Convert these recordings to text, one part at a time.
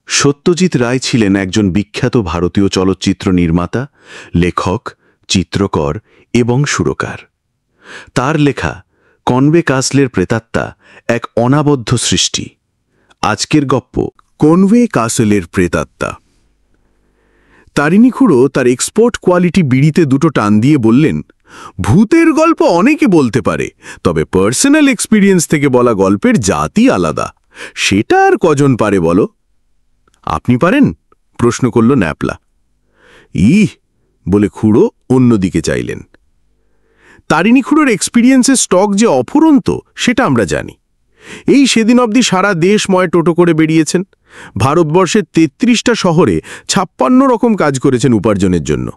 সত্যজিৎ রায় ছিলেন একজন বিখ্যাত ভারতীয় চলচ্চিত্র নির্মাতা, লেখক, চিত্রকর এবং সুরকার। তার লেখা কনবে কাসলের প্রেতাত্মা এক অনাবদ্ধ সৃষ্টি। আজকের গপ্প কনবে কাসলের প্রেতাত্মা। তারিণী খুড়ো তার এক্সপোর্ট কোয়ালিটি বিড়িতে দুটো টান দিয়ে বললেন, ভূতের গল্প অনেকে বলতে পারে, তবে পার্সোনাল এক্সপিরিয়েন্স থেকে বলা গল্পের জাতি আলাদা। সেটা আর কজন পারে বলো? আপনি পারেন? প্রশ্ন করল ন্যাপলা। ইহ বলে খুড়ো অন্যদিকে চাইলেন। তারিণী খুড়োর এক্সপিরিয়েন্সের স্টক যে অফুরন্ত সেটা আমরা জানি। এই সেদিন অবধি সারা দেশময় টোটো করে বেরিয়েছেন। ভারতবর্ষের ৩৩টা শহরে ৫৬ রকম কাজ করেছেন উপার্জনের জন্য।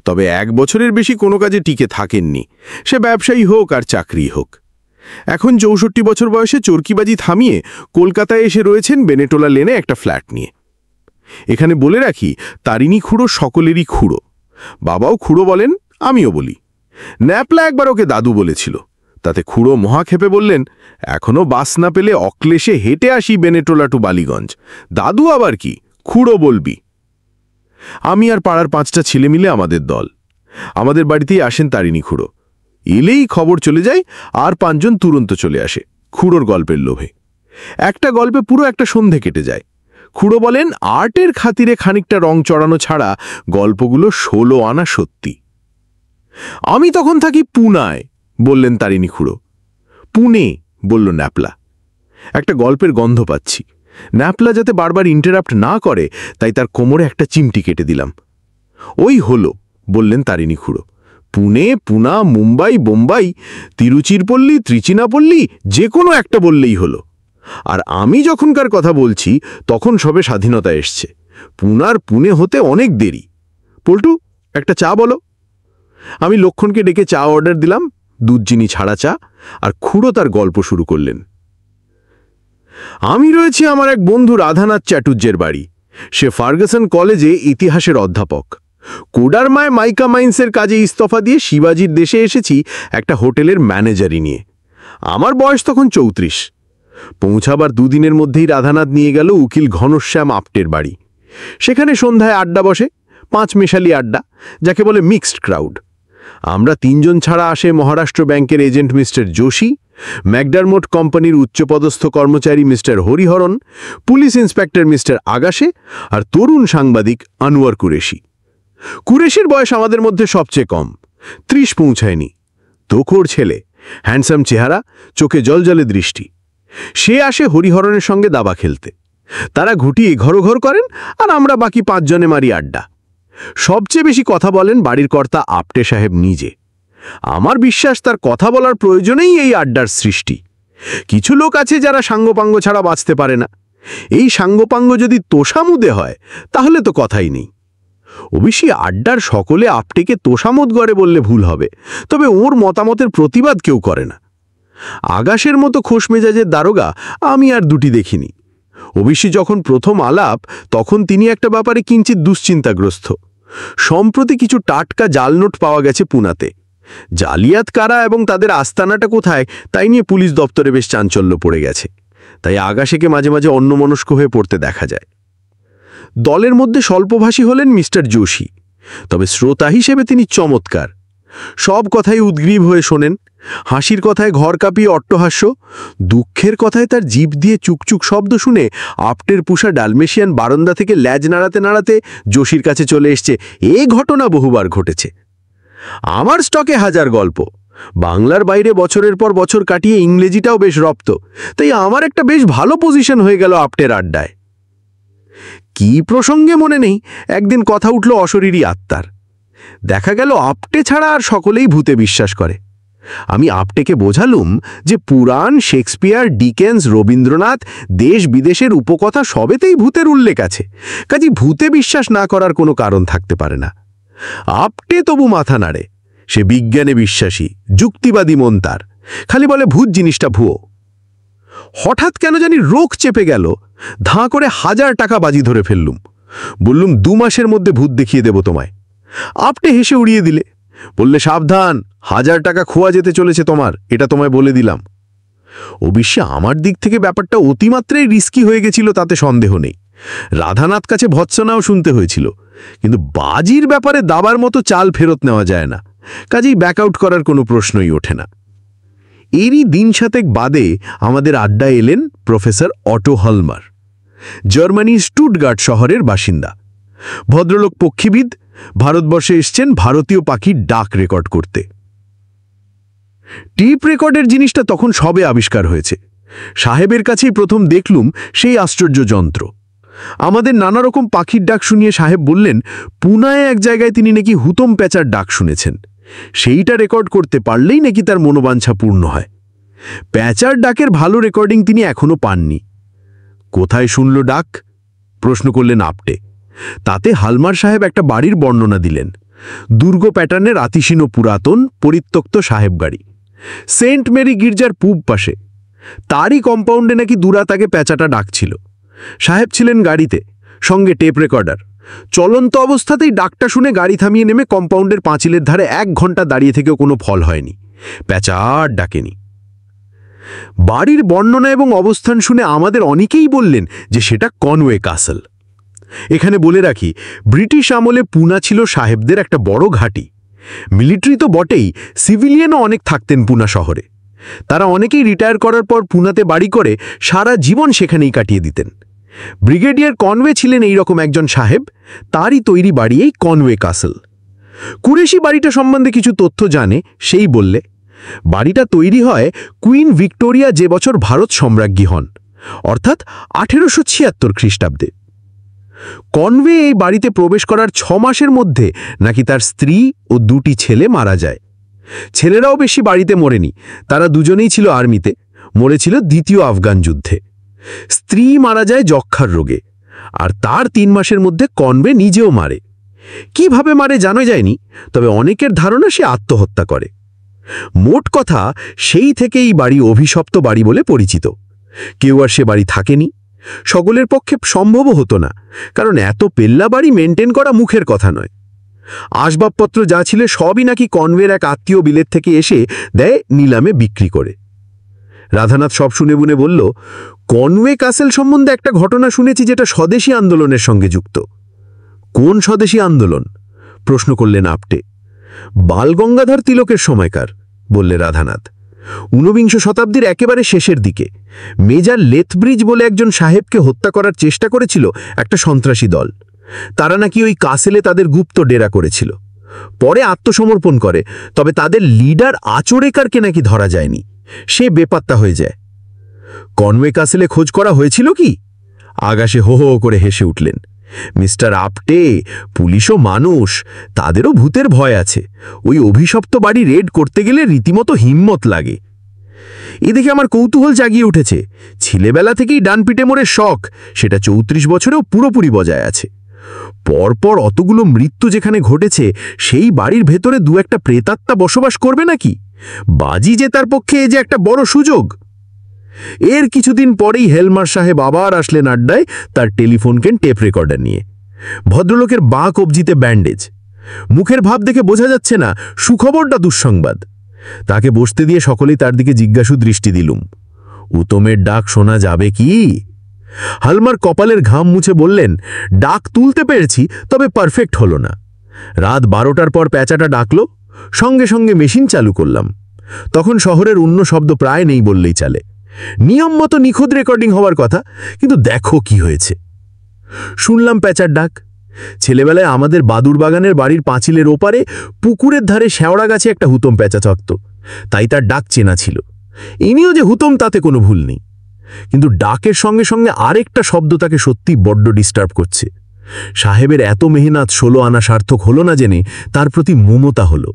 তবে ১ বছরের বেশি কোনো কাজে টিকে থাকেননি, সে ব্যবসায়ী হোক আর চাকরি হোক। এখন ৬৪ বছর বয়সে চরকিবাজি থামিয়ে কলকাতায় এসে রয়েছেন বেনেটোলা লেনে একটা ফ্ল্যাট নিয়ে। এখানে বলে রাখি, তারিণী খুড়ো সকলেরই খুড়ো। বাবাও খুড়ো বলেন, আমিও বলি। ন্যাপলা একবার ওকে দাদু বলেছিল, তাতে খুড়ো মহাক্ষেপে বললেন, এখনো বাস না পেলে অক্লেশে হেঁটে আসি বেনেটোলা টু বালিগঞ্জ। দাদু আবার কি, খুড়ো বলবি। আমি আর পাড়ার ৫টা ছেলে মিলে আমাদের দল। আমাদের বাড়িতেই আসেন তারিণী খুড়ো। এলেই খবর চলে যায়, আর ৫ জন তুরন্ত চলে আসে খুড়োর গল্পের লোভে। একটা গল্পে পুরো একটা সন্ধে কেটে যায়। খুড়ো বলেন, আর্টের খাতিরে খানিকটা রং চড়ানো ছাড়া গল্পগুলো ১৬ আনা সত্যি। আমি তখন থাকি পুনায়, বললেন তারিণী খুড়ো। পুনে, বলল ন্যাপলা। একটা গল্পের গন্ধ পাচ্ছি। ন্যাপলা যাতে বারবার ইন্টারাপ্ট না করে, তাই তার কোমরে একটা চিমটি কেটে দিলাম। ওই হলো, বললেন তারিণী খুড়ো। পুনে, পুনা, মুম্বাই, বোম্বাই, তিরুচিরপল্লী, ত্রিচিনাপল্লী, যে কোনো একটা বললেই হলো। আর আমি যখনকার কথা বলছি তখন সবে স্বাধীনতা এসছে। পুনার পুনে হতে অনেক দেরি। পল্টু, একটা চা বলো। আমি লক্ষণকে ডেকে চা অর্ডার দিলাম, দুধ চিনি ছাড়া চা, আর খুড়ো তার গল্প শুরু করলেন। আমি রয়েছি আমার এক বন্ধু রাধানাথ চ্যাটুর্যের বাড়ি। সে ফার্গাসন কলেজে ইতিহাসের অধ্যাপক। কোডারমায় মাইকা মাইন্সের কাজে ইস্তফা দিয়ে শিবাজির দেশে এসেছি একটা হোটেলের ম্যানেজারি নিয়ে। আমার বয়স তখন ৩৪। পৌঁছাবার দুদিনের মধ্যেই রাধানাথ নিয়ে গেল উকিল ঘনশ্যাম আপ্টের বাড়ি। সেখানে সন্ধ্যায় আড্ডা বসে, ৫ মেশালি আড্ডা, যাকে বলে মিক্সড ক্রাউড। আমরা ৩ জন ছাড়া আসে মহারাষ্ট্র ব্যাংকের এজেন্ট মিস্টার যোশী, ম্যাকডারমোট কোম্পানির উচ্চপদস্থ কর্মচারী mister Hariharan, police inspector mister আগাশে, আর তরুণ সাংবাদিক আনোয়ার কুরেশি। কুরেশির বয়স আমাদের মধ্যে সবচেয়ে কম, ৩০ পৌঁছায়নি। তোখড় ছেলে, হ্যান্ডসাম চেহারা, চোখে জলজলে দৃষ্টি। সে আসে হরিহরনের সঙ্গে দাবা খেলতে। তারা ঘুটিয়ে ঘরোঘর করেন, আর আমরা বাকি ৫ জনে মারি আড্ডা। সবচেয়ে বেশি কথা বলেন বাড়ির কর্তা আপটে সাহেব নিজে। আমার বিশ্বাস তার কথা বলার প্রয়োজনেই এই আড্ডার সৃষ্টি। কিছু লোক আছে যারা সাঙ্গপাঙ্গ ছাড়া বাঁচতে পারে না। এই সাঙ্গপাঙ্গ যদি তোষামুদে হয় তাহলে তো কথাই নেই। অবশ্যই আড্ডার সকলে আপটেকে তোষামুদ করে বললে ভুল হবে, তবে ওর মতামতের প্রতিবাদ কেউ করে না। আগাশের মতো খোশ মেজাজের দারোগা আমি আর দুটি দেখিনি। অবশ্যই যখন প্রথম আলাপ, তখন তিনি একটা ব্যাপারে কিঞ্চিত দুশ্চিন্তাগ্রস্ত। সম্প্রতি কিছু টাটকা জালনোট পাওয়া গেছে পুনাতে। জালিয়াত কারা এবং তাদের আস্তানাটা কোথায় তাই নিয়ে পুলিশ দপ্তরে বেশ চাঞ্চল্য পড়ে গেছে। তাই আগাশেকে মাঝে মাঝে অন্যমনস্ক হয়ে পড়তে দেখা যায়। দলের মধ্যে স্বল্পভাষী হলেন মিস্টার যোশী, তবে শ্রোতা হিসেবে তিনি চমৎকার। সব কথাই উদ্গ্রীব হয়ে শোনেন। হাসির কথায় ঘর কাঁপিয়ে অট্টহাস্য, দুঃখের কথায় তার জিভ দিয়ে চুকচুক শব্দ শুনে আপটের পুষা ডালমেশিয়ান বারান্দা থেকে ল্যাজ নাড়াতে নাড়াতে যোশীর কাছে চলে এসছে, এ ঘটনা বহুবার ঘটেছে। আমার স্টকে হাজার গল্প। বাংলার বাইরে বছরের পর বছর কাটিয়ে ইংরেজিটাও বেশ রপ্ত, তাই আমার একটা বেশ ভালো পজিশন হয়ে গেল আপটের আড্ডায়। কি প্রসঙ্গে মনে নেই, একদিন কথা উঠল অশরীরী আত্মার। দেখা গেল আপটে ছাড়া আর সকলেই ভূতে বিশ্বাস করে। আমি আপটেকে বোঝালুম যে পুরাণ, শেক্সপিয়ার, ডিকেন্স, রবীন্দ্রনাথ, দেশ বিদেশের উপকথা সবেতেই ভূতের উল্লেখ আছে, কাজেই ভূতে বিশ্বাস না করার কোনো কারণ থাকতে পারে না। আপটে তবু মাথা নাড়ে। সে বিজ্ঞানে বিশ্বাসী, যুক্তিবাদী মন তার, খালি বলে ভূত জিনিসটা ভুয়ো। হঠাৎ কেন জানি রোগ চেপে গেল, ধাঁ করে ১০০০ টাকা বাজি ধরে ফেললুম। বললুম, ২ মাসের মধ্যে ভূত দেখিয়ে দেব তোমায়। আপটে হেসে উড়িয়ে দিলে, বললে, সাবধান, ১০০০ টাকা খোয়া যেতে চলেছে তোমার, এটা তোমায় বলে দিলাম। অবশ্যই আমার দিক থেকে ব্যাপারটা অতিমাত্রাই রিস্কি হয়ে গেছিল, তাতে সন্দেহ নেই। রাধানাথ কাছে ভৎসনাও শুনতে হয়েছিল, কিন্তু বাজির ব্যাপারে দাবার মতো চাল ফেরত নেওয়া যায় না, কাজেই ব্যাকআউট করার কোনো প্রশ্নই ওঠে না। এরই দিন সাতেক বাদে আমাদের আড্ডায় এলেন প্রফেসর অটো হলমার, জার্মানির স্টুটগার্ট শহরের বাসিন্দা। ভদ্রলোক পক্ষীবিদ, ভারতবর্ষে এসছেন ভারতীয় পাখির ডাক রেকর্ড করতে। টিপ রেকর্ডের জিনিসটা তখন সবে আবিষ্কার হয়েছে। সাহেবের কাছেই প্রথম দেখলুম সেই আশ্চর্য যন্ত্র। আমাদের নানা রকম পাখির ডাক শুনিয়ে সাহেব বললেন, পুনায় এক জায়গায় তিনি নাকি হুতম প্যাঁচার ডাক শুনেছেন, সেইটা রেকর্ড করতে পারলেই নাকি তার মনোবাঞ্ছা পূর্ণ হয়। প্যাঁচার ডাকের ভালো রেকর্ডিং তিনি এখনো পাননি। কোথায় শুনল ডাক? প্রশ্ন করলেন আপটে। তাতে হালমার সাহেব একটা বাড়ির বর্ণনা দিলেন। দুর্গ প্যাটার্নের আতিশীন পুরাতন পরিত্যক্ত সাহেব গাড়ি, সেন্ট মেরি গির্জার পূব পাশে। তারই কম্পাউন্ডে নাকি দুরাত আগে প্যাঁচাটা ডাকছিল। সাহেব ছিলেন গাড়িতে, সঙ্গে টেপ রেকর্ডার। চলন্ত অবস্থাতেই ডাকটা শুনে গাড়ি থামিয়ে নেমে কম্পাউন্ডের পাঁচিলের ধারে 1 ঘন্টা দাঁড়িয়ে থেকেও কোনো ফল হয়নি, প্যাঁচা আর ডাকেনি। বাড়ির বর্ণনা এবং অবস্থান শুনে আমাদের অনেকেই বললেন যে সেটা কনওয়ে কাসল। এখানে বলে রাখি, ব্রিটিশ আমলে পুনা ছিল সাহেবদের একটা বড় ঘাঁটি। মিলিটারি তো বটেই, সিভিলিয়ানও অনেক থাকতেন পুনা শহরে। তারা অনেকেই রিটায়ার করার পর পুনাতে বাড়ি করে সারা জীবন সেখানেই কাটিয়ে দিতেন। ব্রিগেডিয়ার কনওয়ে ছিলেন এইরকম একজন সাহেব, তারই তৈরি বাড়ি এই কনওয়ে কাসল। কুরেশি বাড়িটা সম্বন্ধে কিছু তথ্য জানে, সেই বললে বাড়িটা তৈরি হয় কুইন ভিক্টোরিয়া যে বছর ভারত সম্রাজ্ঞী হন, অর্থাৎ 1876 খ্রিস্টাব্দে। কনওয়ে এই বাড়িতে প্রবেশ করার 6 মাসের মধ্যে নাকি তার স্ত্রী ও 2টি ছেলে মারা যায়। ছেলেরাও বেশি বাড়িতে মরেনি, তারা দুজনেই ছিল আর্মিতে, মরেছিল দ্বিতীয় আফগান যুদ্ধে। স্ত্রী মারা যায় যক্ষার রোগে, আর তার 3 মাসের মধ্যে কনওয়ে নিজেও মারে। কিভাবে মারে জানা যায়নি, তবে অনেকের ধারণা সে আত্মহত্যা করে। মোট কথা, সেই থেকে এই বাড়ি অভিশপ্ত বাড়ি বলে পরিচিত। কেউ আর সে বাড়ি থাকেনি, সকলের পক্ষে সম্ভবও হতো না, কারণ এত পেল্লা বাড়ি মেনটেন করা মুখের কথা নয়। আসবাবপত্র যা ছিল সবই নাকি কনওয়ের এক আত্মীয় বিলেত থেকে এসে দেয় নিলামে বিক্রি করে। রাধানাথ সব শুনে বুনে বলল, কনওয়ে কাসেল সম্বন্ধে একটা ঘটনা শুনেছি যেটা স্বদেশী আন্দোলনের সঙ্গে যুক্ত। কোন স্বদেশী আন্দোলন? প্রশ্ন করলেন আপটে। বালগঙ্গাধর তিলকের সময়কার, বললে রাধানাথ। 19বিংশ শতাব্দীর একেবারে শেষের দিকে মেজর লেথব্রিজ বলে একজন সাহেবকে হত্যা করার চেষ্টা করেছিল একটা সন্ত্রাসী দল। তারা নাকি ওই কাসেলে তাদের গুপ্ত ডেরা করেছিল, পরে আত্মসমর্পণ করে, তবে তাদের লিডার আচরেকারকে নাকি ধরা যায়নি, সে বেপাত্তা হয়ে যায়। কনওয়ে কাসেলে খোঁজ করা হয়েছিল কি? আগাশে হো হো করে হেসে উঠলেন। মিস্টার আপটে, পুলিশও মানুষ, তাদেরও ভূতের ভয় আছে। ওই অভিশপ্ত বাড়ি রেড করতে গেলে রীতিমতো হিম্মত লাগে। এদিকে আমার কৌতূহল জাগিয়ে উঠেছে। ছেলেবেলা থেকেই ডান পিঠে মোড়ে শখ, সেটা 34 বছরেও পুরোপুরি বজায় আছে। পরপর অতগুলো মৃত্যু যেখানে ঘটেছে, সেই বাড়ির ভেতরে 2-1টা প্রেতাত্মা বসবাস করবে নাকি? বাজি জেতার পক্ষে এ যে একটা বড় সুযোগ। এর কিছুদিন পরেই হেলমার সাহেব আবার আসলেন আড্ডায়, তার টেলিফোন কেন টেপ রেকর্ডার নিয়ে। ভদ্রলোকের বাঁ কবজিতে ব্যান্ডেজ, মুখের ভাব দেখে বোঝা যাচ্ছে না সুখবরটা দুঃসংবাদ। তাকে বসতে দিয়ে সকলেই তার দিকে জিজ্ঞাসু দৃষ্টি দিলুম। উতমের ডাক শোনা যাবে কি? হালমার কপালের ঘাম মুছে বললেন, ডাক তুলতে পেরেছি, তবে পারফেক্ট হলো না। রাত 12টার পর প্যাঁচাটা ডাকলো, সঙ্গে সঙ্গে মেশিন চালু করলাম। তখন শহরের অন্য শব্দ প্রায় নেই বললেই চলে। নিয়ম মতো নিখুঁত রেকর্ডিং হওয়ার কথা, কিন্তু দেখো কি হয়েছে। শুনলাম প্যাঁচার ডাক। ছেলেবেলায় আমাদের বাদুর বাগানের বাড়ির পাঁচিলের ওপারে পুকুরের ধারে শেওড়া গাছে একটা হুতম প্যাঁচা থাকত, তাই তার ডাক চেনা ছিল। ইনিও যে হুতম তাতে কোনো ভুল নেই, কিন্তু ডাকের সঙ্গে সঙ্গে আরেকটা শব্দ তাকে সত্যি বড্ড ডিস্টার্ব করছে। সাহেবের এত মেহনত 16 আনা সার্থক হলো না জেনে তার প্রতি মমতা হলো।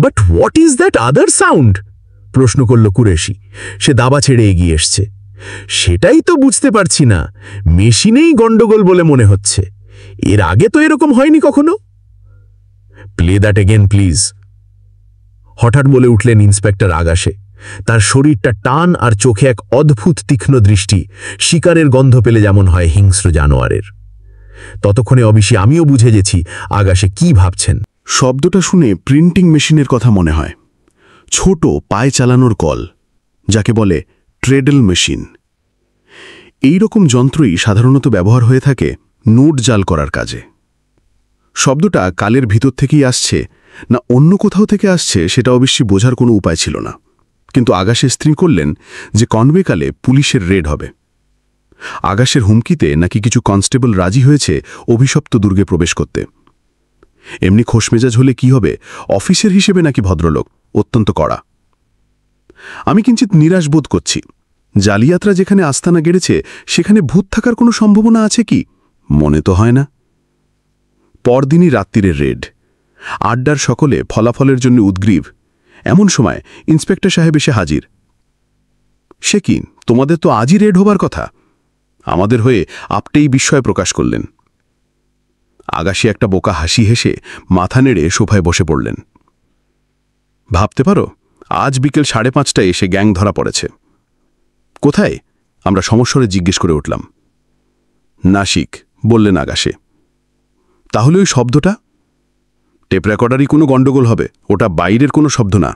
But what is that other sound? প্রশ্ন করল কুরেশি। সে দাবা ছেড়ে এগিয়ে এসছে। সেটাই তো বুঝতে পারছি না, মেশিনেই গন্ডগোল বলে মনে হচ্ছে। এর আগে তো এরকম হয়নি কখনো। প্লে দ্যাট এগেন প্লিজ, হঠাৎ বলে উঠলেন ইন্সপেক্টর আগাশে। তার শরীরটা টান আর চোখে এক অদ্ভুত তীক্ষ্ণ দৃষ্টি, শিকারের গন্ধ পেলে যেমন হয় হিংস্র জানোয়ারের। ততক্ষণে অবশ্যই আমিও বুঝে গেছি আগাশে কি ভাবছেন। শব্দটা শুনে প্রিন্টিং মেশিনের কথা মনে হয়। ছোট পায়ে চালানোর কল, যাকে বলে ট্রেডল মেশিন। এই রকম যন্ত্রই সাধারণত ব্যবহার হয়ে থাকে নোট জাল করার কাজে। শব্দটা কালের ভিতর থেকেই আসছে না অন্য কোথাও থেকে আসছে সেটা অবশ্যই বোঝার কোনো উপায় ছিল না, কিন্তু আকাশে স্থির করলেন যে কনওয়ে কালে পুলিশের রেড হবে। আকাশের হুমকিতে নাকি কিছু কনস্টেবল রাজি হয়েছে অভিশপ্ত দুর্গে প্রবেশ করতে। এমনি খোশমেজাজ হলে কি হবে, অফিসের হিসেবে নাকি ভদ্রলোক, অত্যন্ত কড়া। আমি কিঞ্চিত নিরাশ বোধ করছি। জালিয়াতরা যেখানে আস্তানা গেড়েছে সেখানে ভূত থাকার কোনো সম্ভাবনা আছে কি? মনে তো হয় না। পরদিনই রাত্রিরের রেড। আড্ডার সকলে ফলাফলের জন্য উদ্গ্রীব। এমন সময় ইন্সপেক্টর সাহেব এসে হাজির। সে কি, তোমাদের তো আজই রেড হবার কথা? আমাদের হয়ে আপটেই বিস্ময় প্রকাশ করলেন। আগাশি একটা বোকা হাসি হেসে মাথা নেড়ে সোফায় বসে পড়লেন। ভাবতে পারো, আজ বিকেল 5:30টায় এসে গ্যাং ধরা পড়েছে। কোথায়? আমরা সমস্বরে জিজ্ঞেস করে উঠলাম। নাসিক, বললেন আকাশে। তাহলে ওই শব্দটা? টেপ রেকর্ডারই কোনো গণ্ডগোল হবে, ওটা বাইরের কোনো শব্দ না।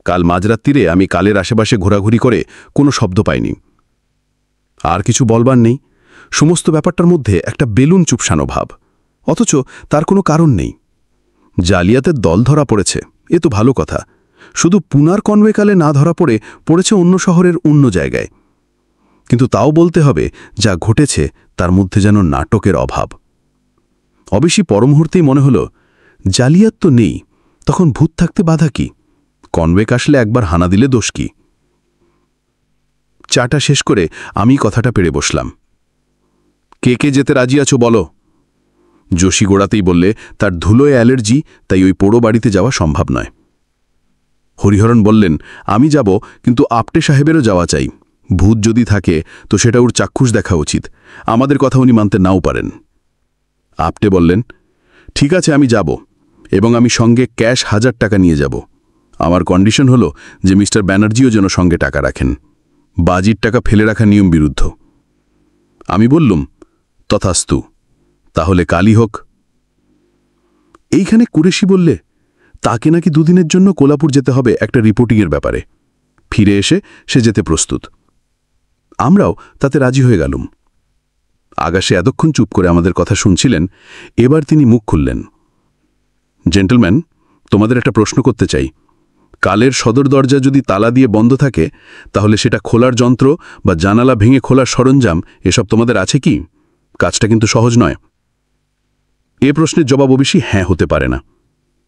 কাল মাঝরাত্রিরে আমি কালের আশেপাশে ঘোরাঘুরি করে কোনো শব্দ পাইনি। আর কিছু বলবার নেই। সমস্ত ব্যাপারটার মধ্যে একটা বেলুন চুপসানো ভাব, অথচ তার কোনো কারণ নেই। জালিয়াতের দল ধরা পড়েছে, এ তো ভালো কথা। শুধু পুনার কনওয়ে কালে না ধরা পড়েছে অন্য শহরের অন্য জায়গায়। কিন্তু তাও বলতে হবে, যা ঘটেছে তার মধ্যে যেন নাটকের অভাব। অবশ্যই পরমুহূর্তেই মনে হলো, জালিয়াত তো নেই, তখন ভূত থাকতে বাধা কি? কনওয়ে আসলে একবার হানা দিলে দোষ কি? চাটা শেষ করে আমি কথাটা পেড়ে বসলাম। কে কে যেতে রাজি আছো বলো? যোশী গোড়াতেই বললে তার ধুলোয় অ্যালার্জি, তাই ওই পোড়ো বাড়িতে যাওয়া সম্ভব নয়। হরিহরণ বললেন, আমি যাব, কিন্তু আপটে সাহেবেরও যাওয়া চাই। ভূত যদি থাকে তো সেটা ওর চাক্ষুষ দেখা উচিত। আমাদের কথা উনি মানতে নাও পারেন। আপটে বললেন, ঠিক আছে, আমি যাব, এবং আমি সঙ্গে ক্যাশ 1000 টাকা নিয়ে যাব। আমার কন্ডিশন হলো যে মিস্টার ব্যানার্জিও যেন সঙ্গে টাকা রাখেন। বাজির টাকা ফেলে রাখা নিয়ম বিরুদ্ধ। আমি বললুম, তথাস্তু, তাহলে কালই হোক। এইখানে কুরেশি বললে, তাকে নাকি 2 দিনের জন্য কোলাপুর যেতে হবে একটা রিপোর্টিংয়ের ব্যাপারে। ফিরে এসে সে যেতে প্রস্তুত। আমরাও তাতে রাজি হয়ে গেলুম। আকাশে এতক্ষণ চুপ করে আমাদের কথা শুনছিলেন, এবার তিনি মুখ খুললেন। জেন্টলম্যান, তোমাদের একটা প্রশ্ন করতে চাই। কালের সদর দরজা যদি তালা দিয়ে বন্ধ থাকে, তাহলে সেটা খোলার যন্ত্র বা জানালা ভেঙে খোলার সরঞ্জাম এসব তোমাদের আছে কি? কাজটা কিন্তু সহজ নয়। এ প্রশ্নের জবাব অবশ্যই হ্যাঁ হতে পারে না।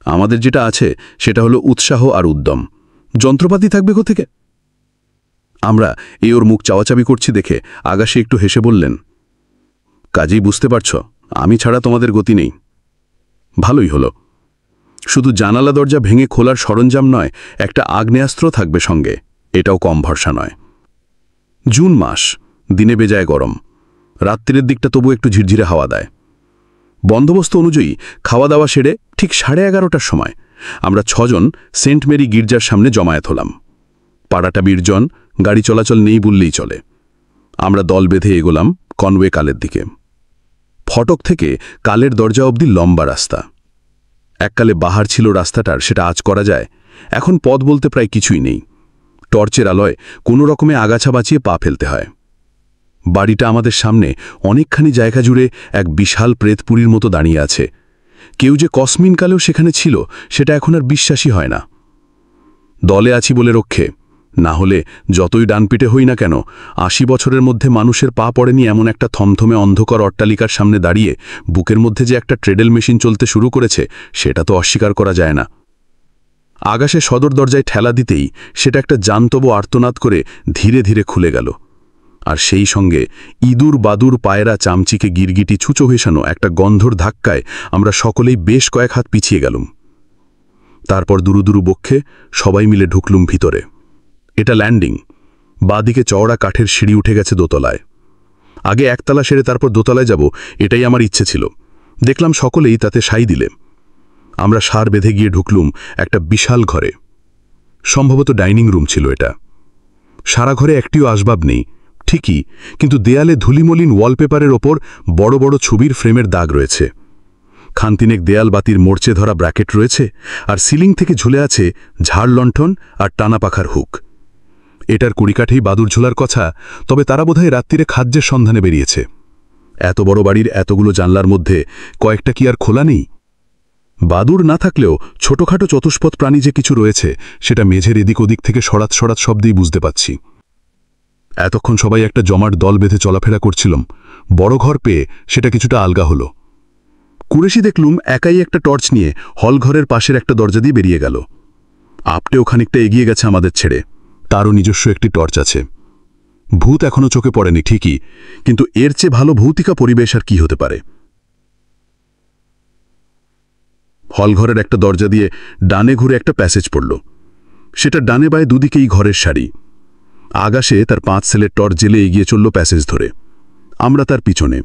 আমাদের যেটা আছে সেটা হলো উৎসাহ আর উদ্যম। যন্ত্রপাতি থাকবে কোথেকে? আমরা ওর মুখ চাওয়াচাবি করছি দেখে আকাশে একটু হেসে বললেন, কাজেই বুঝতে পারছ, আমি ছাড়া তোমাদের গতি নেই। ভালোই হলো। শুধু জানালা দরজা ভেঙে খোলার সরঞ্জাম নয়, একটা আগ্নেয়াস্ত্র থাকবে সঙ্গে, এটাও কম ভরসা নয়। জুন মাস, দিনে বেজায় গরম, রাত্রির দিকটা তবু একটু ঝিরঝিরে হাওয়া দেয়। বন্দোবস্ত অনুযায়ী খাওয়া দাওয়া সেরে ঠিক 11:30টার সময় আমরা 6 জন সেন্ট মেরি গির্জার সামনে জমায়েত হলাম। পাড়াটা বির্জন, গাড়ি চলাচল নেই বললেই চলে। আমরা দল বেঁধে এগোলাম কনওয়ে কালের দিকে। ফটক থেকে কালের দরজা অবধি লম্বা রাস্তা। এককালে বাহার ছিল রাস্তাটার, সেটা আজ করা যায়। এখন পথ বলতে প্রায় কিছুই নেই। টর্চের আলোয় কোনো রকমে আগাছা বাঁচিয়ে পা ফেলতে হয়। বাড়িটা আমাদের সামনে অনেকখানি জায়গা জুড়ে এক বিশাল প্রেতপুরীর মতো দাঁড়িয়ে আছে। কেউ যে কসমিনকালেও সেখানে ছিল সেটা এখন আর বিশ্বাসই হয় না। দলে আছি বলে রক্ষে, না হলে যতই ডানপিটে হই না কেন, 80 বছরের মধ্যে মানুষের পা পড়েনি এমন একটা থমথমে অন্ধকার অট্টালিকার সামনে দাঁড়িয়ে বুকের মধ্যে যে একটা ট্রেডেল মেশিন চলতে শুরু করেছে সেটা তো অস্বীকার করা যায় না। আকাশে সদর দরজায় ঠেলা দিতেই সেটা একটা জান্তব আর্তনাদ করে ধীরে ধীরে খুলে গেল। আর সেই সঙ্গে ইঁদুর বাদুর পায়রা চামচিকে গিরগিটি ছুঁচো ভেসানো একটা গন্ধর ধাক্কায় আমরা সকলেই বেশ কয়েক হাত পিছিয়ে গেলুম। তারপর দুরু দুরু বক্ষে সবাই মিলে ঢুকলুম ভিতরে। এটা ল্যান্ডিং। বাঁদিকে চওড়া কাঠের সিঁড়ি উঠে গেছে দোতলায়। আগে একতলা সেরে তারপর দোতলায় যাব, এটাই আমার ইচ্ছে ছিল। দেখলাম সকলেই তাতে সাই দিলে। আমরা সার বেঁধে গিয়ে ঢুকলুম একটা বিশাল ঘরে। সম্ভবত ডাইনিং রুম ছিল এটা। সারা ঘরে একটিও আসবাব নেই ঠিকই, কিন্তু দেয়ালে ধুলিমলিন ওয়ালপেপারের ওপর বড় বড় ছবির ফ্রেমের দাগ রয়েছে। খানতিনেক দেয়াল বাতির মোর্চে ধরা ব্র্যাকেট রয়েছে, আর সিলিং থেকে ঝুলে আছে ঝাড় লণ্ঠন আর টানা পাখার হুক। এটার কুড়িকাঠেই বাদুর ঝোলার কথা, তবে তারা বোধহয় রাত্রিরে খাদ্যের সন্ধানে বেরিয়েছে। এত বড় বাড়ির এতগুলো জানলার মধ্যে কয়েকটা কি আর খোলা নেই? বাদুর না থাকলেও ছোটখাটো চতুষ্পদ প্রাণী যে কিছু রয়েছে সেটা মেঝের এদিক ওদিক থেকে সরাত সরাত শব্দেই বুঝতে পাচ্ছি। এতক্ষণ সবাই একটা জমাট দল বেঁধে চলাফেরা করছিলাম, বড় ঘর পেয়ে সেটা কিছুটা আলগা হলো। কুরেশি দেখলুম একাই একটা টর্চ নিয়ে হলঘরের পাশের একটা দরজা দিয়ে বেরিয়ে গেল। আপটেও খানিকটা এগিয়ে গেছে আমাদের ছেড়ে, তারও নিজস্ব একটি টর্চ আছে। ভূত এখনো চোখে পড়েনি ঠিকই, কিন্তু এর চেয়ে ভালো ভৌতিকা পরিবেশ আর কি হতে পারে। হলঘরের একটা দরজা দিয়ে ডানে ঘুরে একটা প্যাসেজ পড়ল। সেটা ডানে বায়ে দুদিকেই ঘরের সারি। আগাশে তার 5 সেলের টর্চ জেলে এগিয়ে চলল প্যাসেজ ধরে, আমরা তার পিছনে।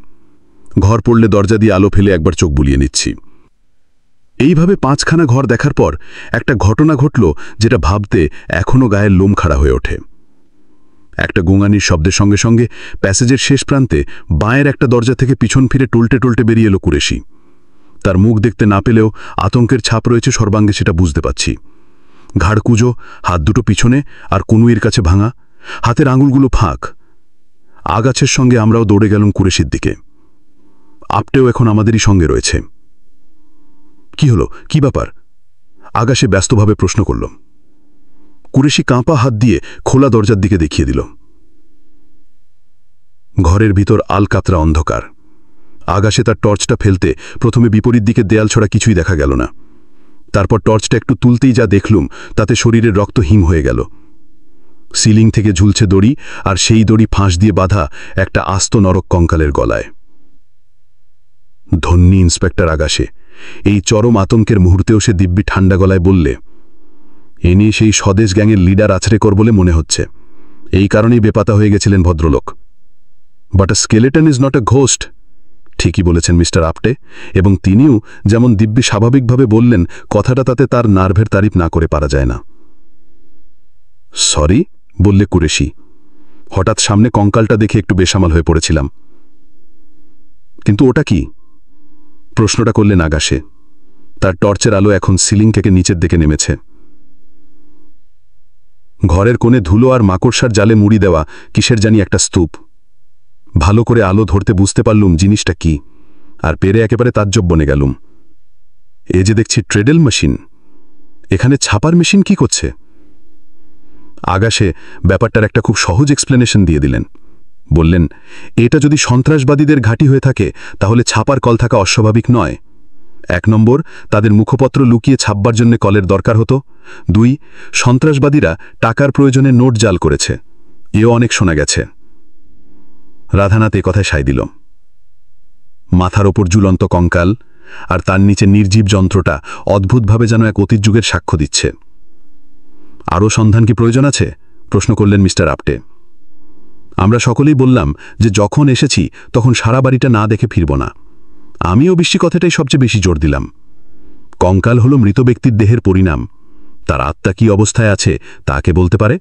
ঘর পড়লে দরজা দিয়ে আলো ফেলে একবার চোখ বুলিয়ে নিচ্ছি। এইভাবে 5খানা ঘর দেখার পর একটা ঘটনা ঘটল যেটা ভাবতে এখনও গায়ের লোম খাড়া হয়ে ওঠে। একটা গুঙানির শব্দের সঙ্গে সঙ্গে প্যাসেজের শেষ প্রান্তে বাঁয়ের একটা দরজা থেকে পিছন ফিরে টুলটে টুলটে বেরিয়ে এলো কুরেশি। তার মুখ দেখতে না পেলেও আতঙ্কের ছাপ রয়েছে সর্বাঙ্গে, সেটা বুঝতে পাচ্ছি। ঘাড় কুঁজো, হাত দুটো পিছনে আর কনুইয়ের কাছে ভাঙা, হাতের আঙুলগুলো ফাঁক। আগাছের সঙ্গে আমরাও দৌড়ে গেলাম কুরেশির দিকে। আপটেও এখন আমাদেরই সঙ্গে রয়েছে। কি হলো, কি ব্যাপার? আগাশে ব্যস্তভাবে প্রশ্ন করল। কুরেশি কাঁপা হাত দিয়ে খোলা দরজার দিকে দেখিয়ে দিল। ঘরের ভিতর আলকাতরা অন্ধকার। আগাশে তার টর্চটা ফেলতে প্রথমে বিপরীত দিকে দেয়াল ছড়া কিছুই দেখা গেল না। তারপর টর্চটা একটু তুলতেই যা দেখলুম তাতে শরীরের রক্ত হিম হয়ে গেল। সিলিং থেকে ঝুলছে দড়ি, আর সেই দড়ি ফাঁস দিয়ে বাঁধা একটা আস্ত নরক কঙ্কালের গলায়। ধন্যী ইন্সপেক্টর আগাশে। এই চরম আতঙ্কের মুহূর্তেও সে দিব্যি ঠান্ডা গলায় বললে, এ নিয়ে সেই স্বদেশ গ্যাংয়ের লিডার আছড়েকর বলে মনে হচ্ছে। এই কারণেই বেপাতা হয়ে গেছিলেন ভদ্রলোক। But a skeleton is not a ghost. ঠিকই বলেছেন মিস্টার আপটে, এবং তিনিও যেমন দিব্যি স্বাভাবিকভাবে বললেন, কথাটা তাতে তার নার্ভের তারিফ না করে পারা যায় না। সরি, বললে কুরেশি। হঠাৎ সামনে কঙ্কালটা দেখে একটু বেসামাল হয়ে পড়েছিলাম। কিন্তু ওটা কি? প্রশ্নটা করলেন আগাশে। তার টর্চের আলো এখন সিলিং থেকে নিচের দিকে নেমেছে। ঘরের কোণে ধুলো আর মাকড়সার জালে মুড়ি দেওয়া কিসের জানি একটা স্তূপ। ভালো করে আলো ধরতে বুঝতে পারলুম জিনিসটা কি, আর পেরে একেবারে তাজ্জব বনে গেলুম। এ যে দেখছি ট্রেডেল মেশিন। এখানে ছাপার মেশিন কি করছে? আগাশে ব্যাপারটার একটা খুব সহজ এক্সপ্লেনেশন দিয়ে দিলেন। বললেন, এটা যদি সন্ত্রাসবাদীদের ঘাঁটি হয়ে থাকে তাহলে ছাপার কল থাকা অস্বাভাবিক নয়। 1 নম্বর, তাদের মুখপত্র লুকিয়ে ছাপবার জন্য কলের দরকার হতো। 2, সন্ত্রাসবাদীরা টাকার প্রয়োজনে নোট জাল করেছে। এও অনেক শোনা গেছে। রাধানাথ এ কথায় সায় দিল। মাথার ওপর ঝুলন্ত কঙ্কাল, আর তার নিচে নির্জীব যন্ত্রটা অদ্ভুতভাবে যেন এক অতীত যুগের সাক্ষ্য দিচ্ছে। আরও সন্ধান কি প্রয়োজন আছে? প্রশ্ন করলেন মিস্টার আপটে। আমরা সকলেই বললাম যে যখন এসেছি তখন সারা বাড়িটা না দেখে ফিরব না। আমিও বিশ্ব কথাটাই সবচেয়ে বেশি জোর দিলাম। কঙ্কাল হলো মৃত ব্যক্তির দেহের পরিণাম। তার আত্মা কি অবস্থায় আছে তাকে বলতে পারে।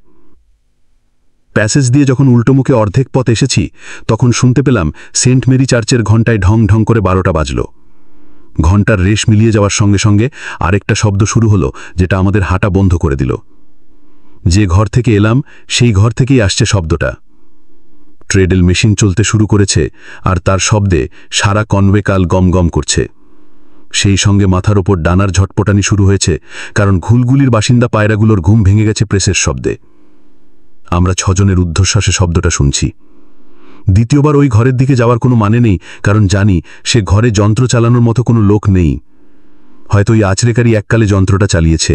প্যাসেজ দিয়ে যখন উল্টোমুখে অর্ধেক পথ এসেছি তখন শুনতে পেলাম সেন্ট মেরি চার্চের ঘণ্টায় ঢং ঢং করে 12টা বাজল। ঘণ্টার রেশ মিলিয়ে যাওয়ার সঙ্গে সঙ্গে আরেকটা শব্দ শুরু হলো, যেটা আমাদের হাঁটা বন্ধ করে দিল। যে ঘর থেকে এলাম সেই ঘর থেকেই আসছে শব্দটা। ট্রেডেল মেশিন চলতে শুরু করেছে, আর তার শব্দে সারা কনভেকাল গমগম করছে। সেই সঙ্গে মাথার ওপর ডানার ঝটপটানি শুরু হয়েছে, কারণ ঘুলগুলির বাসিন্দা পায়রাগুলোর ঘুম ভেঙে গেছে প্রেসের শব্দে। আমরা 6 জনের ঊর্ধ্বশ্বাসে শব্দটা শুনছি। দ্বিতীয়বার ওই ঘরের দিকে যাওয়ার কোনো মানে নেই, কারণ জানি সে ঘরে যন্ত্র চালানোর মতো কোনো লোক নেই। হয়তো ওই আচরেকারী এককালে যন্ত্রটা চালিয়েছে,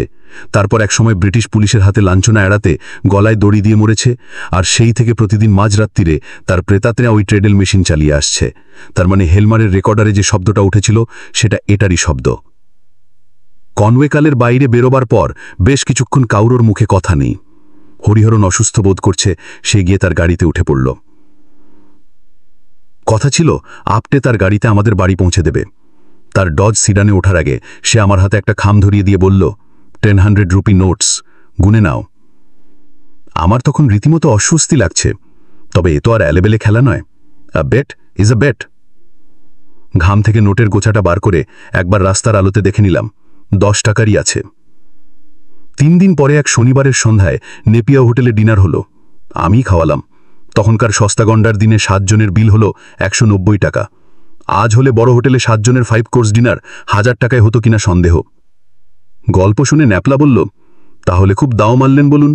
তারপর একসময় ব্রিটিশ পুলিশের হাতে লাঞ্ছনা এড়াতে গলায় দড়ি দিয়ে মরেছে, আর সেই থেকে প্রতিদিন মাঝরাত্রিরে তার প্রেতাত্মা ওই ট্রেডেল মেশিন চালিয়ে আসছে। তার মানে হেলমারের রেকর্ডারে যে শব্দটা উঠেছিল সেটা এটারই শব্দ। কনওয়েকালের বাইরে বেরোবার পর বেশ কিছুক্ষণ কাউরোর মুখে কথা নেই। হরিহরণ অসুস্থ বোধ করছে, সে গিয়ে তার গাড়িতে উঠে পড়ল। কথা ছিল আপটে তার গাড়িতে আমাদের বাড়ি পৌঁছে দেবে। তার ডজ সিডানে ওঠার আগে সে আমার হাতে একটা খাম ধরিয়ে দিয়ে বলল, 1000 রুপি নোটস, গুনে নাও। আমার তখন রীতিমতো অস্বস্তি লাগছে, তবে এ তো আর এলেবেলে খেলা নয়। আ বেট ইজ আ বেট। ঘাম থেকে নোটের গোছাটা বার করে একবার রাস্তার আলোতে দেখে নিলাম, 10 টাকারই আছে। 3 দিন পরে এক শনিবারের সন্ধ্যায় নেপিয়া হোটেলে ডিনার হলো। আমি খাওয়ালাম। তখনকার সস্তা গন্ডার দিনে 7 জনের বিল হলো 190 টাকা। আজ হলে বড় হোটেলে 7 জনের 5 কোর্স ডিনার 1000 টাকায় হতো কিনা সন্দেহ। গল্প শুনে ন্যাপলা বলল, তাহলে খুব দাও মারলেন বলুন।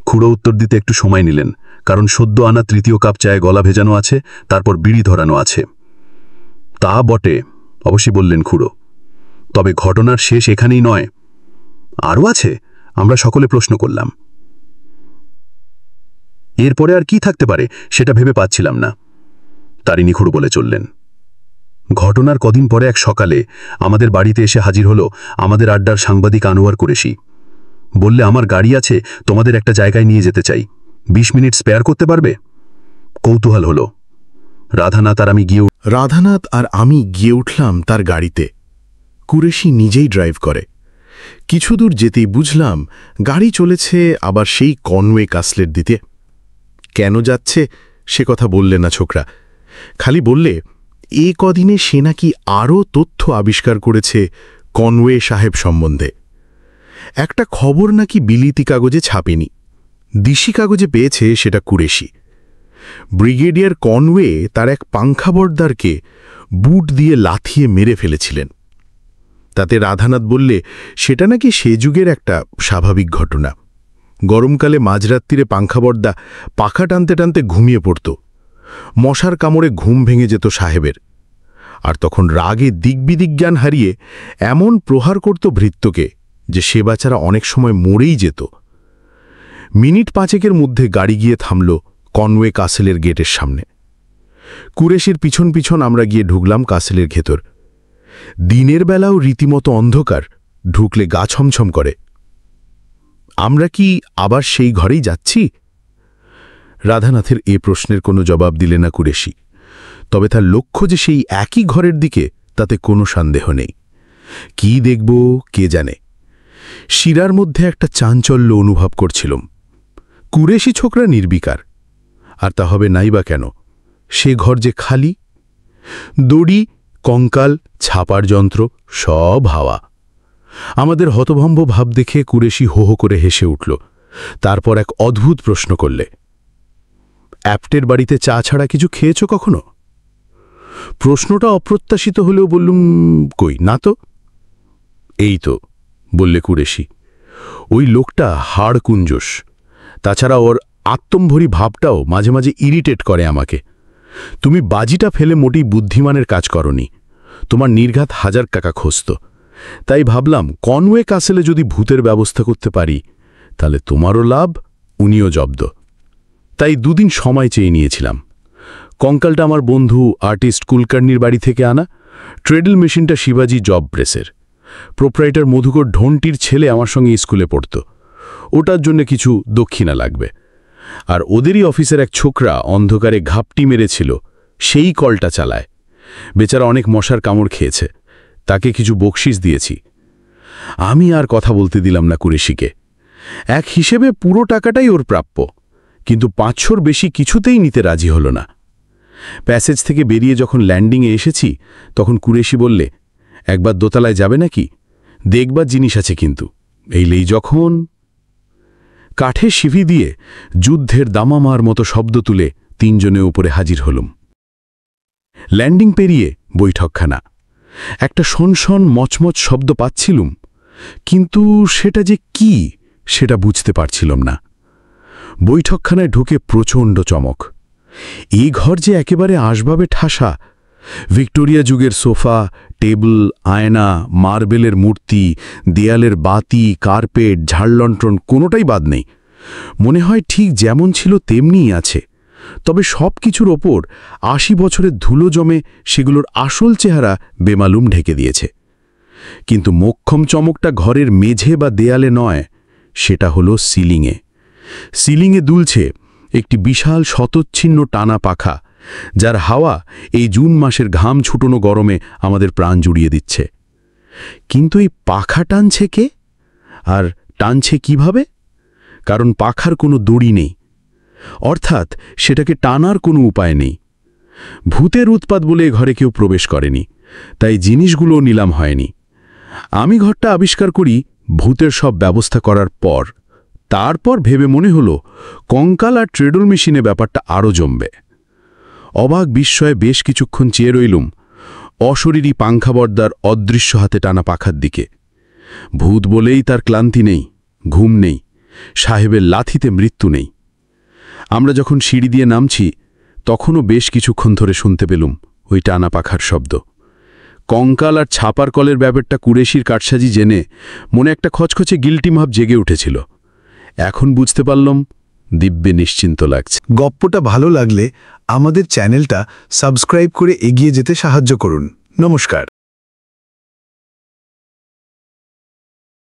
খুড়ো উত্তর দিতে একটু সময় নিলেন, কারণ সদ্য আনা 3য় কাপ চায়ে গলা ভেজানো আছে, তারপর বিড়ি ধরানো আছে। তা বটে, অবশ্যই বললেন খুড়ো। তবে ঘটনার শেষ এখানেই নয়, আরও আছে। আমরা সকলে প্রশ্ন করলাম। এরপরে আর কি থাকতে পারে সেটা ভেবে পাচ্ছিলাম না। তারিণী খুড়ো বলে চললেন। ঘটনার কদিন পরে এক সকালে আমাদের বাড়িতে এসে হাজির হলো আমাদের আড্ডার সাংবাদিক আনোয়ার কুরেশি। বললে, আমার গাড়ি আছে, তোমাদের একটা জায়গায় নিয়ে যেতে চাই, 20 মিনিট স্পেয়ার করতে পারবে? কৌতূহল হলো। রাধানাথ আর আমি গিয়ে উঠলাম তার গাড়িতে। কুরেশি নিজেই ড্রাইভ করে। কিছু দূর যেতেই বুঝলাম গাড়ি চলেছে আবার সেই কনওয়ে কাসলের দিতে। কেন যাচ্ছে সে কথা বললে না ছোকরা, খালি বললে এ কদিনে সে নাকি আরও তথ্য আবিষ্কার করেছে কনওয়ে সাহেব সম্বন্ধে। একটা খবর নাকি বিলিতি কাগজে ছাপেনি, দিশি কাগজে পেয়েছে সেটা কুরেশি। ব্রিগেডিয়ার কনওয়ে তার এক পাংখাবর্দারকে বুট দিয়ে লাথিয়ে মেরে ফেলেছিলেন। তাতে রাধানাথ বললে সেটা নাকি সে যুগের একটা স্বাভাবিক ঘটনা। গরমকালে মাঝরাত্রিরে পাংখাবর্দা পাখা টানতে টানতে ঘুমিয়ে পড়ত। মশার কামড়ে ঘুম ভেঙে যেত সাহেবের, আর তখন রাগে দিগ্বিদিক জ্ঞান হারিয়ে এমন প্রহার করত ভৃত্যকে যে সে বাচ্চারা অনেক সময় মরেই যেত। মিনিট 5 মধ্যে গাড়ি গিয়ে থামল কনওয়ে কাসেলের গেটের সামনে। কুরেশির পিছন পিছন আমরা গিয়ে ঢুকলাম কাসেলের ভেতর। দিনের বেলাও রীতিমতো অন্ধকার, ঢুকলে গা ছমছম করে। আমরা কি আবার সেই ঘরেই যাচ্ছি? রাধানাথের এ প্রশ্নের কোনো জবাব দিলে না কুরেশি, তবে তার লক্ষ্য যে সেই একই ঘরের দিকে তাতে কোনো সন্দেহ নেই। কি দেখব কে জানে, শিরার মধ্যে একটা চাঞ্চল্য অনুভব করছিলাম। কুরেশি ছোকরা নির্বিকার, আর তা হবে নাই বা কেন, সে ঘর যে খালি। দড়ি, কঙ্কাল, ছাপার যন্ত্র সব হাওয়া। আমাদের হতভম্ব ভাব দেখে কুরেশি হো হো করে হেসে উঠল। তারপর এক অদ্ভুত প্রশ্ন করলে, অ্যাপ্টের বাড়িতে চা ছাড়া কিছু খেয়েছ কখনো? প্রশ্নটা অপ্রত্যাশিত হলেও বললুম, কই না তো। এই তো, বললে কুরেশি। ওই লোকটা হাড় কুঞ্জস, তাছাড়া ওর আত্মম্ভরী ভাবটাও মাঝে মাঝে ইরিটেট করে আমাকে। তুমি বাজিটা ফেলে মোটেই বুদ্ধিমানের কাজ করনি, তোমার নির্ঘাত 1000 টাকা খসত। তাই ভাবলাম কনওয়ে কাসেলে যদি ভূতের ব্যবস্থা করতে পারি তাহলে তোমারও লাভ, উনিও জব্দ। তাই 2 দিন সময় চেয়ে নিয়েছিলাম। কঙ্কালটা আমার বন্ধু আর্টিস্ট কুলকার্নির বাড়ি থেকে আনা, ট্রেডল মেশিনটা শিবাজি জব প্রেসের। প্রোপ্রাইটার মধুকর ঢন্টির ছেলে আমার সঙ্গে স্কুলে পড়ত, ওটার জন্য কিছু দক্ষিণা লাগবে। আর ওদেরই অফিসের এক ছোকরা অন্ধকারে ঘাপটি মেরেছিল, সেই কলটা চালায়। বেচারা অনেক মশার কামড় খেয়েছে, তাকে কিছু বকশিস দিয়েছি। আমি আর কথা বলতে দিলাম না কুরেশিকে। এক হিসেবে পুরো টাকাটাই ওর প্রাপ্য, কিন্তু 500 বেশি কিছুতেই নিতে রাজি হল না। প্যাসেজ থেকে বেরিয়ে যখন ল্যান্ডিংয়ে এসেছি তখন কুরেশি বললে, একবার দোতলায় যাবে নাকি? দেখবার জিনিস আছে কিন্তু। এইলেই যখন কাঠে শিভি দিয়ে যুদ্ধের দামামার মতো শব্দ তুলে 3 জনে উপরে হাজির হলুম। ল্যান্ডিং পেরিয়ে বৈঠকখানা। একটা শনশন মচমচ শব্দ পাচ্ছিলুম, কিন্তু সেটা যে কি সেটা বুঝতে পারছিলাম না। বৈঠকখানায় ঢুকে প্রচণ্ড চমক। এই ঘর যে একেবারে আসবাবে ঠাসা। ভিক্টোরিয়া যুগের সোফা, টেবিল, আয়না, মার্বেলের মূর্তি, দেয়ালের বাতি, কার্পেট, ঝাড়লন্টন কোনোটাই বাদ নেই। মনে হয় ঠিক যেমন ছিল তেমনিই আছে, তবে সব কিছুর ওপর 80 বছরের ধুলো জমে সেগুলোর আসল চেহারা বেমালুম ঢেকে দিয়েছে। কিন্তু মোক্ষম চমকটা ঘরের মেঝে বা দেয়ালে নয়, সেটা হলো সিলিংয়ে। সিলিংয়ে দুলছে একটি বিশাল শতচ্ছিন্ন টানা পাখা, যার হাওয়া এই জুন মাসের ঘাম ছুটোনো গরমে আমাদের প্রাণ জুড়িয়ে দিচ্ছে। কিন্তু এই পাখা টানছে কে, আর টানছে কিভাবে? কারণ পাখার কোনো দড়ি নেই, অর্থাৎ সেটাকে টানার কোনো উপায় নেই। ভূতের উৎপাত বলে ঘরে কেউ প্রবেশ করেনি, তাই জিনিসগুলো নিলাম হয়নি। আমি ঘরটা আবিষ্কার করি ভূতের সব ব্যবস্থা করার পর, তারপর ভেবে মনে হলো কঙ্কাল আর ট্রেডল মেশিনে ব্যাপারটা আরও জমবে। অবাক বিস্ময়ে বেশ কিছুক্ষণ চেয়ে রইলুম অশরীরী পাংখাবর্দার অদৃশ্য হাতে টানা পাখার দিকে। ভূত বলেই তার ক্লান্তি নেই, ঘুম নেই, সাহেবের লাথিতে মৃত্যু নেই। আমরা যখন সিঁড়ি দিয়ে নামছি তখনও বেশ কিছুক্ষণ ধরে শুনতে পেলুম ওই টানা পাখার শব্দ। কঙ্কাল আর ছাপার কলের ব্যাপারটা কুরেশির কারসাজি জেনে মনে একটা খচখচে গিল্টি ভাব জেগে উঠেছিল। এখন বুঝতে পারলাম দিব্যে নিশ্চিন্ত লাগছে। গপ্পটা ভালো লাগলে আমাদের চ্যানেলটা সাবস্ক্রাইব করে এগিয়ে যেতে সাহায্য করুন। নমস্কার।